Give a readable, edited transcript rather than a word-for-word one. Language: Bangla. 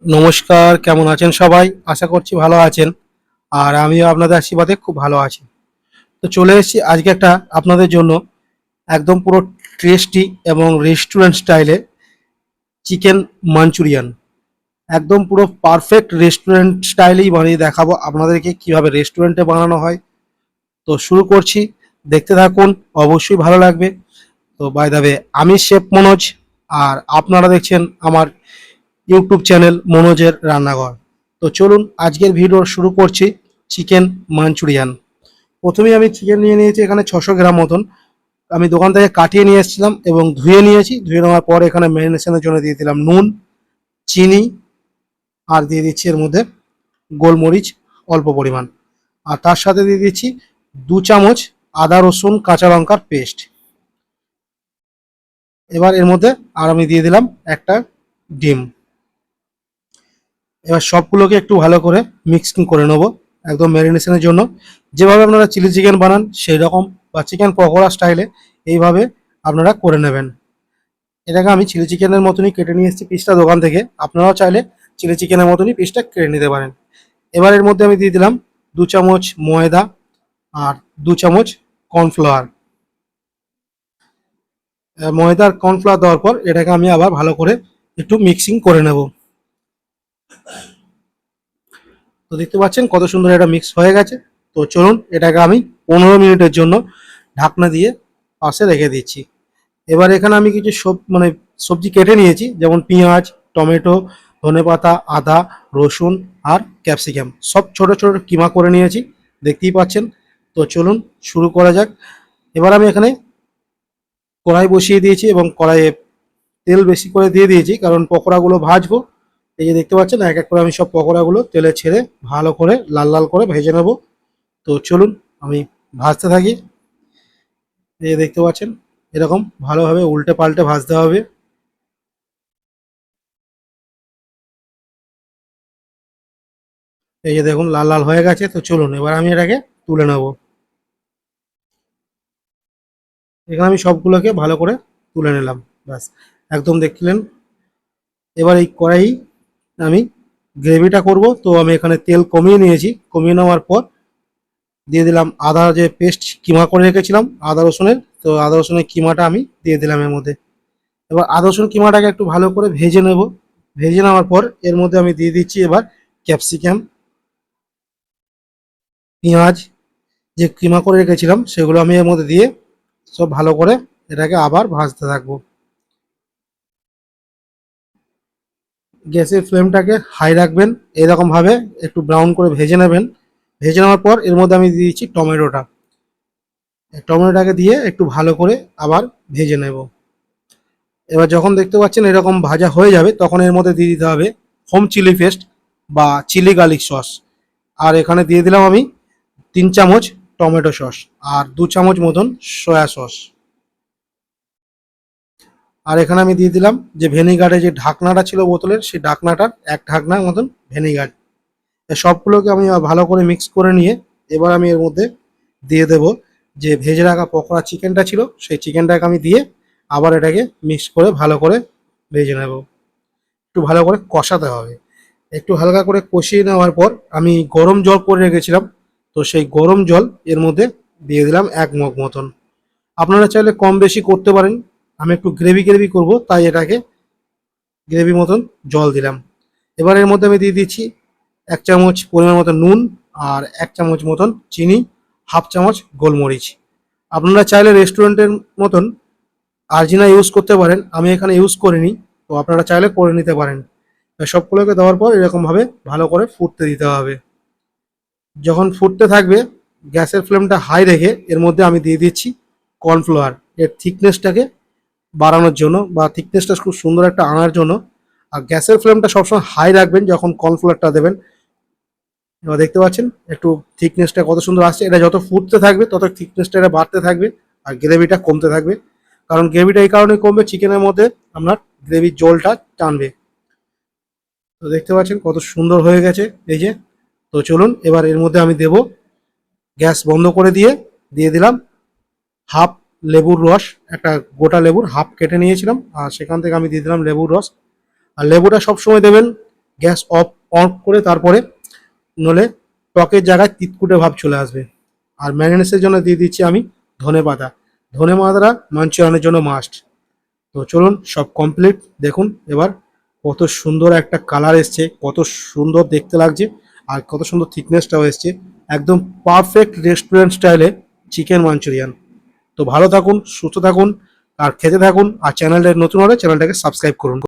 নমস্কার, কেমন আছেন সবাই? আশা করছি ভালো আছেন। আর আমিও আপনাদের আশীর্বাদে খুব ভালো আছি। তো চলে এসেছি আজকে একটা আপনাদের জন্য একদম পুরো টেস্টি এবং রেস্টুরেন্ট স্টাইলে চিকেন মাঞ্চুরিয়ান। একদম পুরো পারফেক্ট রেস্টুরেন্ট স্টাইলেই বানিয়ে দেখাবো আপনাদেরকে কিভাবে রেস্টুরেন্টে বানানো হয়। তো শুরু করছি, দেখতে থাকুন, অবশ্যই ভালো লাগবে। তো বাই দ্য ওয়ে, আমি শেফ মনোজ, আর আপনারা দেখছেন আমার ইউটিউব চ্যানেল মনোজের রান্নাঘর। তো চলুন আজকের ভিডিও শুরু করছি। Chicken Manchurian. প্রথমেই আমি চিকেন নিয়ে নিয়েছি এখানে 600 গ্রাম মতন। আমি দোকান থেকে কাটিয়ে নিয়ে এসেছিলাম এবং ধুয়ে নিয়েছি। ধুয়ে নেওয়ার পর এখানে ম্যারিনেশনের জন্য দিয়ে দিলাম নুন, চিনি, আর দিয়ে দিচ্ছি এর মধ্যে গোলমরিচ অল্প পরিমাণ। আর তার সাথে দিয়ে দিচ্ছি 2 চামচ আদা রসুন কাঁচা লঙ্কার পেস্ট। এবার এর মধ্যে আর আমি দিয়ে দিলাম একটা ডিম। এবার সবগুলোকে একটু ভালো করে মিক্সিং করে নেবো একদম ম্যারিনেশনের জন্য। যেভাবে আপনারা চিলি চিকেন বানান সেই রকম, বা চিকেন পকোড়া স্টাইলে এইভাবে আপনারা করে নেবেন। এটাকে আমি চিলি চিকেনের মতনই কেটে নিয়ে এসেছি পিসটা দোকান থেকে। আপনারাও চাইলে চিলি চিকেনের মতনই পিসটা কেটে নিতে পারেন। এবার এর মধ্যে আমি দিয়ে দিলাম 2 চামচ ময়দা আর 2 চামচ কর্নফ্লাওয়ার। ময়দা আর কর্নফ্লাওয়ার দেওয়ার পর এটাকে আমি আবার ভালো করে একটু মিক্সিং করে নেব। তো দেখতে পাচ্ছেন কত সুন্দর এটা মিক্স হয়ে গেছে। তো চলুন এটাকে আমি 15 মিনিটের জন্য ঢাকনা দিয়ে পাশে রেখে দিচ্ছি। এবার এখানে আমি কিছু সবজি কেটে নিয়েছি, যেমন পেঁয়াজ, টমেটো, ধনেপাতা, আদা, রসুন আর ক্যাপসিকাম সব ছোট ছোট কিমা করে নিয়েছি, দেখতেই পাচ্ছেন। তো চলুন শুরু করা যাক। এবার আমি এখানে কড়াই বসিয়ে দিয়েছি এবং কড়াইয়ে তেল বেশি করে দিয়ে দিয়েছি, কারণ পকোড়াগুলো ভাজবো। এই যে দেখতে পাচ্ছেন এক এক করে আমি সব পকোড়াগুলো তেলে ছেড়ে ভালো করে লাল লাল করে ভেজে নেব। তো চলুন আমি ভাজতে থাকি। এই যে দেখতে পাচ্ছেন এরকম ভালোভাবে উল্টে পাল্টে ভাজতে হবে। এই যে দেখুন লাল লাল হয়ে গেছে। তো চলুন এবার আমি এটাকে তুলে নেব। এখানে আমি সবগুলোকে ভালো করে তুলে নিলাম। ব্যাস, একদম দেখলেন। এবার এই কড়াই আমি গ্রেভিটা করব। তো আমি এখানে তেল কমিয়ে নিয়েছি। কমিয়ে নেওয়ার পর দিয়ে দিলাম আদা, যে পেস্ট কিমা করে রেখেছিলাম আদা রসুনের। তো আদা রসুনের কিমাটা আমি দিয়ে দিলাম এর মধ্যে। এবার আদা রসুন কিমাটাকে একটু ভালো করে ভেজে নেব। ভেজে নেওয়ার পর এর মধ্যে আমি দিয়ে দিচ্ছি এবার ক্যাপসিকাম, পেঁয়াজ, যে কিমা করে রেখেছিলাম সেগুলো আমি এর মধ্যে দিয়ে সব ভালো করে এটাকে আবার ভাজতে থাকবো। গ্যাসের ফ্লেমটাকে হাই রাখবেন। এরকমভাবে একটু ব্রাউন করে ভেজে নেবেন। ভেজে নেওয়ার পর এর মধ্যে আমি দিয়ে দিচ্ছি টমেটোটা। টমেটোটাকে দিয়ে একটু ভালো করে আবার ভেজে নেব। এবার যখন দেখতে পাচ্ছেন এরকম ভাজা হয়ে যাবে তখন এর মধ্যে দিয়ে দিতে হবে হোম চিলি পেস্ট বা চিলি গার্লিক সস। আর এখানে দিয়ে দিলাম আমি 3 চামচ টমেটো সস আর 2 চামচ মতন সয়া সস। আর এখানে আমি দিয়ে দিলাম যে ভেনিগারের যে ঢাকনাটা ছিল বোতলের, সেই ঢাকনাটার এক ঢাকনা মতন ভেনিগার। সবগুলোকে আমি ভালো করে মিক্স করে নিয়ে এবার আমি এর মধ্যে দিয়ে দেব যে ভেজে রাখা পকোড়া চিকেনটা ছিল, সেই চিকেনটাকে আমি দিয়ে আবার এটাকে মিক্স করে ভালো করে ভেজে নেব। একটু ভালো করে কষাতে হবে। একটু হালকা করে কষিয়ে নেওয়ার পর আমি গরম জল করে রেখেছিলাম। তো সেই গরম জল এর মধ্যে দিয়ে দিলাম 1 মগ মতন। আপনারা চাইলে কম বেশি করতে পারেন। আমি একটু গ্রেভি গ্রেভি করবো তাই এটাকে গ্রেভি মতন জল দিলাম। এবার এর মধ্যে আমি দিয়ে দিচ্ছি 1 চামচ পরিমাণ মতো নুন আর 1 চামচ মতন চিনি, হাফ চামচ গোলমরিচ। আপনারা চাইলে রেস্টুরেন্টের মতন আরজিনা ইউজ করতে পারেন, আমি এখানে ইউজ করিনি। তো আপনারা চাইলে করে নিতে পারেন। সবগুলোকে দেওয়ার পর এরকমভাবে ভালো করে ফুটতে দিতে হবে। যখন ফুটতে থাকবে গ্যাসের ফ্লেমটা হাই রেখে এর মধ্যে আমি দিয়ে দিচ্ছি কর্নফ্লাওয়ার, এর থিকনেসটাকে বাড়ানোর জন্য বা থিকনেসটা খুব সুন্দর একটা আনার জন্য। আর গ্যাসের ফ্লেমটা সবসময় হাই রাখবেন যখন কর্নফ্লাওয়ারটা দেবেন। এবার দেখতে পাচ্ছেন একটু থিকনেসটা কত সুন্দর আসছে। এটা যত ফুটতে থাকবে তত থিকনেসটা এটা বাড়তে থাকবে আর গ্রেভিটা কমতে থাকবে। কারণ গ্রেভিটা এই কারণে কমবে, চিকেনের মধ্যে আপনার গ্রেভির জলটা টানবে। তো দেখতে পাচ্ছেন কত সুন্দর হয়ে গেছে এই যে। তো চলুন এবার এর মধ্যে আমি দেব, গ্যাস বন্ধ করে দিয়ে দিয়ে দিলাম হাফ লেবুর রস। একটা গোটা লেবুর হাফ কেটে নিয়েছিলাম আর সেখান থেকে আমি দিয়ে দিলাম লেবুর রস। আর লেবুটা সবসময় দেবেন গ্যাস অফ করে তারপরে, নলে টকের জায়গায় তিতকুটে ভাব চলে আসবে। আর ম্যারিনেশনের জন্য দিয়ে দিচ্ছি আমি ধনেপাতা। ধনেপাতাটা মাঞ্চুরিয়ানের জন্য মাস্ট। তো চলুন, সব কমপ্লিট। দেখুন এবার কত সুন্দর একটা কালার এসছে, কত সুন্দর দেখতে লাগছে, আর কত সুন্দর থিকনেসটাও এসছে। একদম পারফেক্ট রেস্টুরেন্ট স্টাইলে চিকেন মাঞ্চুরিয়ান। তো ভালো থাকুন, সুস্থ থাকুন, আর খেতে থাকুন। আর চ্যানেলটা নতুন হলে চ্যানেলটাকে সাবস্ক্রাইব করুন।